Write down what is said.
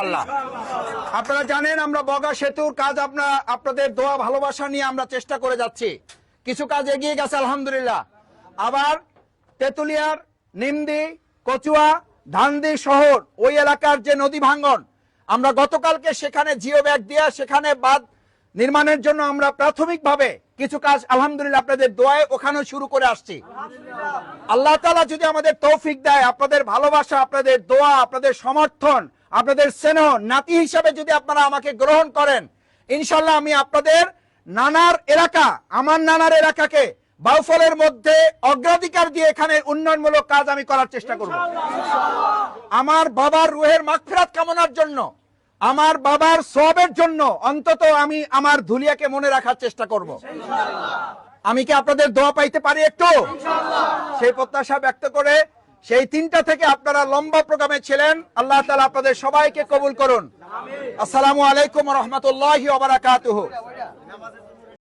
আল্লাহ আপনারা জানেন আমরা বগা সেতুর কাজ আপনাদের দোয়া ভালোবাসা নিয়ে আমরা চেষ্টা করে যাচ্ছি। কিছু কাজ এগিয়ে গেছে আলহামদুলিল্লাহ। আবার তেতুলিয়ার নিমদি, কচুয়া, ধানদি শহর ওই এলাকার যে নদী ভাঙ্গন, আমরা গতকালকে সেখানে জিও ব্যাগ দিয়ে সেখানে বাঁধ নির্মাণের জন্য আমরা প্রাথমিকভাবে কিছু কাজ আলহামদুলিল্লাহ আপনাদের দোয়ায় ওখানেও শুরু করে আসছি। আল্লাহ তাআলা যদি আমাদের তৌফিক দেয়, আপনাদের ভালোবাসা, আপনাদের দোয়া, আপনাদের সমর্থন, আপনাদের স্নেহ নাতি হিসাবে যদি আপনারা আমাকে গ্রহণ করেন, ইনশাল্লাহ আমি আপনাদের নানার এলাকা, আমার নানার এলাকাকে বাউফলের মধ্যে অগ্রাধিকার দিয়ে এখানে উন্নয়নমূলক কাজ আমি করার চেষ্টা করব। আমার বাবার রুহের মাগফিরাত কামনার জন্য, আমার বাবার সওয়াবের জন্য অন্তত আমি আমার ধুলিয়াকে মনে রাখার চেষ্টা করব। আমি কি আপনাদের দোয়া পাইতে পারি একটু? সেই প্রত্যাশা ব্যক্ত করে সেই 3টা থেকে আপনারা লম্বা প্রোগ্রামে ছিলেন। আল্লাহ তাআলা আপনাদের সবাইকে কবুল করুন। আসসালামু আলাইকুম ওয়া রাহমাতুল্লাহি ওয়া বারাকাতুহু।